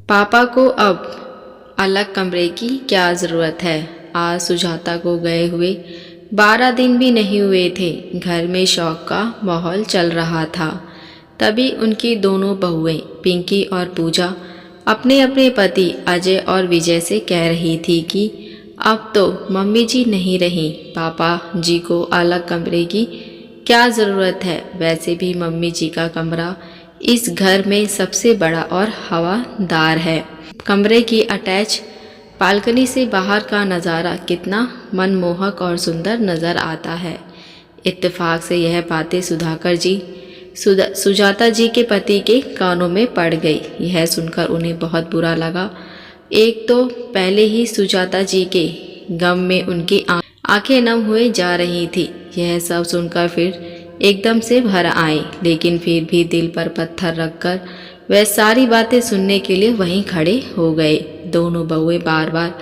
पापा को अब अलग कमरे की क्या ज़रूरत है। आज सुजाता को गए हुए 12 दिन भी नहीं हुए थे। घर में शौक का माहौल चल रहा था। तभी उनकी दोनों बहुएं पिंकी और पूजा अपने अपने पति अजय और विजय से कह रही थी कि अब तो मम्मी जी नहीं रहीं, पापा जी को अलग कमरे की क्या ज़रूरत है। वैसे भी मम्मी जी का कमरा इस घर में सबसे बड़ा और हवादार है। कमरे की अटैच बालकनी से बाहर का नज़ारा कितना मनमोहक और सुंदर नज़र आता है। इत्तेफाक से यह बातें सुजाता जी के पति के कानों में पड़ गई। यह सुनकर उन्हें बहुत बुरा लगा। एक तो पहले ही सुजाता जी के गम में उनकी आंखें नम हुए जा रही थी। यह सब सुनकर फिर एकदम से भर आए, लेकिन फिर भी दिल पर पत्थर रखकर वह सारी बातें सुनने के लिए वहीं खड़े हो गए। दोनों बहुएं बार बार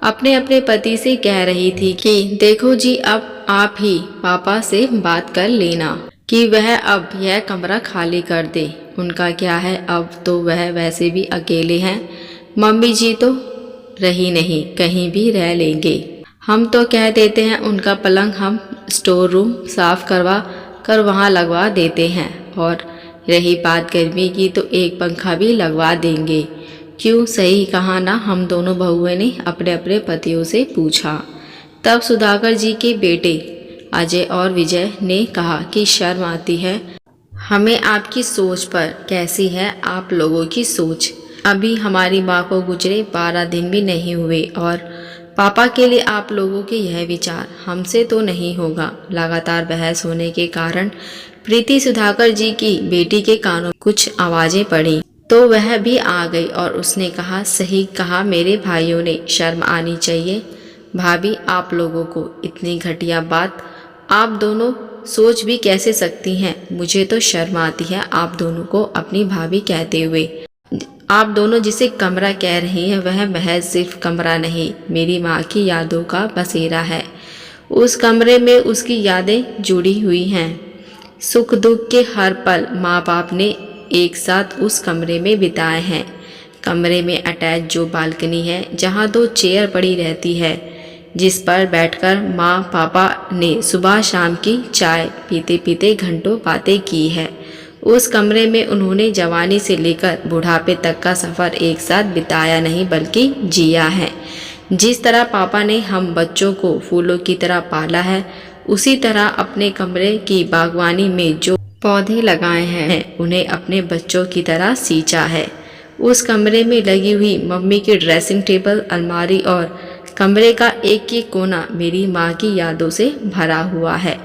अपने अपने पति से कह रही थी कि देखो जी, अब आप ही पापा से बात कर लेना कि वह अब यह कमरा खाली कर दे। उनका क्या है, अब तो वह वैसे भी अकेले हैं। मम्मी जी तो रही नहीं, कहीं भी रह लेंगे। हम तो कह देते हैं उनका पलंग हम स्टोर रूम साफ करवा कर वहाँ लगवा देते हैं, और रही बात गर्मी की तो एक पंखा भी लगवा देंगे। क्यों, सही कहा ना, हम दोनों बहुओं ने अपने अपने पतियों से पूछा। तब सुधाकर जी के बेटे अजय और विजय ने कहा कि शर्म आती है हमें आपकी सोच पर। कैसी है आप लोगों की सोच? अभी हमारी माँ को गुजरे 12 दिन भी नहीं हुए और पापा के लिए आप लोगों के यह विचार हमसे तो नहीं होगा। लगातार बहस होने के कारण प्रीति सुधाकर जी की बेटी के कानों में कुछ आवाजें पड़ी तो वह भी आ गई और उसने कहा, सही कहा मेरे भाइयों ने, शर्म आनी चाहिए। भाभी, आप लोगों को इतनी घटिया बात आप दोनों सोच भी कैसे सकती हैं? मुझे तो शर्म आती है आप दोनों को अपनी भाभी कहते हुए। आप दोनों जिसे कमरा कह रही हैं वह महज सिर्फ कमरा नहीं, मेरी माँ की यादों का बसेरा है। उस कमरे में उसकी यादें जुड़ी हुई हैं। सुख दुख के हर पल माँ बाप ने एक साथ उस कमरे में बिताए हैं। कमरे में अटैच जो बालकनी है, जहाँ 2 चेयर पड़ी रहती है, जिस पर बैठकर माँ पापा ने सुबह शाम की चाय पीते पीते घंटों बातें की है। उस कमरे में उन्होंने जवानी से लेकर बुढ़ापे तक का सफ़र एक साथ बिताया नहीं बल्कि जिया है। जिस तरह पापा ने हम बच्चों को फूलों की तरह पाला है, उसी तरह अपने कमरे की बागवानी में जो पौधे लगाए हैं उन्हें अपने बच्चों की तरह सींचा है। उस कमरे में लगी हुई मम्मी की ड्रेसिंग टेबल, अलमारी और कमरे का एक एक कोना मेरी माँ की यादों से भरा हुआ है।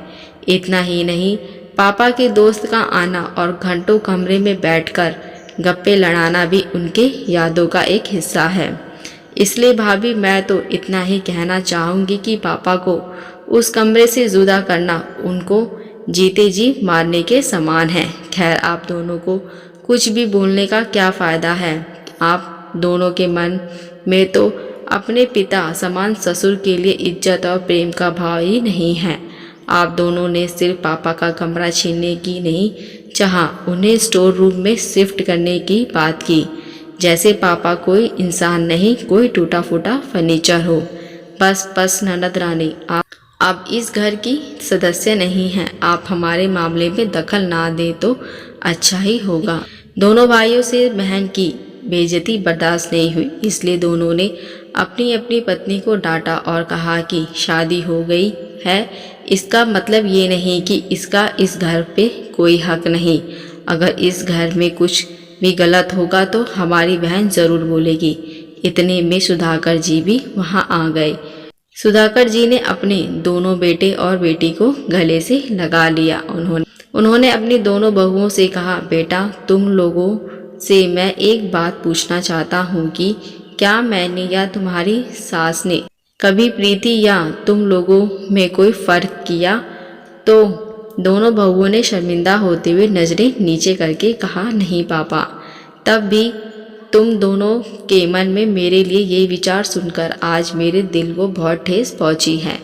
इतना ही नहीं, पापा के दोस्त का आना और घंटों कमरे में बैठकर गप्पे लड़ाना भी उनके यादों का एक हिस्सा है। इसलिए भाभी, मैं तो इतना ही कहना चाहूँगी कि पापा को उस कमरे से जुदा करना उनको जीते जी मारने के समान है। खैर, आप दोनों को कुछ भी बोलने का क्या फ़ायदा है? आप दोनों के मन में तो अपने पिता समान ससुर के लिए इज्जत और प्रेम का भाव ही नहीं है। आप दोनों ने सिर्फ पापा का कमरा छीनने की नहीं चाहा, उन्हें स्टोर रूम में शिफ्ट करने की बात की, जैसे पापा कोई इंसान नहीं, कोई टूटा फूटा फर्नीचर हो। बस ननद रानी, आप अब इस घर की सदस्य नहीं हैं। आप हमारे मामले में दखल ना दें तो अच्छा ही होगा। दोनों भाइयों से बहन की बेइज्जती बर्दाश्त नहीं हुई, इसलिए दोनों ने अपनी अपनी पत्नी को डांटा और कहा कि शादी हो गई है, इसका मतलब ये नहीं कि इसका इस घर पे कोई हक नहीं। अगर इस घर में कुछ भी गलत होगा तो हमारी बहन ज़रूर बोलेगी। इतने में सुधाकर जी भी वहाँ आ गए। सुधाकर जी ने अपने दोनों बेटे और बेटी को गले से लगा लिया। उन्होंने अपनी दोनों बहुओं से कहा, बेटा, तुम लोगों से मैं एक बात पूछना चाहता हूँ कि क्या मैंने या तुम्हारी सास ने कभी प्रीति या तुम लोगों में कोई फ़र्क किया? तो दोनों बहुओं ने शर्मिंदा होते हुए नज़रें नीचे करके कहा, नहीं पापा। तब भी तुम दोनों के मन में मेरे लिए ये विचार सुनकर आज मेरे दिल को बहुत ठेस पहुंची है।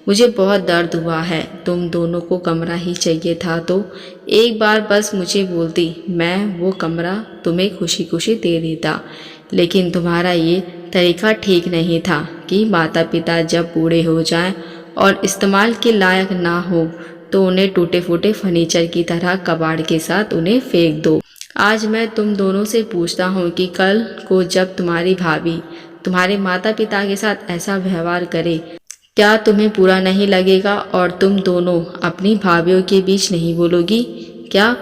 मुझे बहुत दर्द हुआ है। तुम दोनों को कमरा ही चाहिए था तो एक बार बस मुझे बोलती, मैं वो कमरा तुम्हें खुशी खुशी दे देता। लेकिन तुम्हारा ये तरीका ठीक नहीं था कि माता पिता जब बूढ़े हो जाएं और इस्तेमाल के लायक ना हो तो उन्हें टूटे फूटे फर्नीचर की तरह कबाड़ के साथ उन्हें फेंक दो। आज मैं तुम दोनों से पूछता हूँ कि कल को जब तुम्हारी भाभी तुम्हारे माता पिता के साथ ऐसा व्यवहार करे, क्या तुम्हें बुरा नहीं लगेगा और तुम दोनों अपनी भाभीयों के बीच नहीं बोलोगी क्या?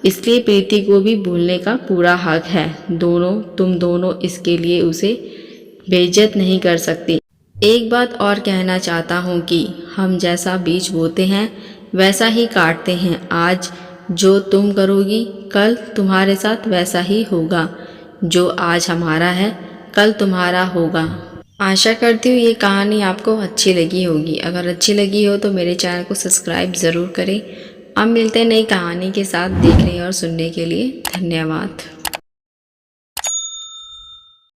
इसलिए प्रीति को भी बोलने का पूरा हक है। तुम दोनों इसके लिए उसे बेइज्जत नहीं कर सकती। एक बात और कहना चाहता हूँ कि हम जैसा बीज बोते हैं वैसा ही काटते हैं। आज जो तुम करोगी कल तुम्हारे साथ वैसा ही होगा। जो आज हमारा है कल तुम्हारा होगा। आशा करती हूँ ये कहानी आपको अच्छी लगी होगी। अगर अच्छी लगी हो तो मेरे चैनल को सब्सक्राइब ज़रूर करें। अब मिलते हैं नई कहानी के साथ। देखने और सुनने के लिए धन्यवाद।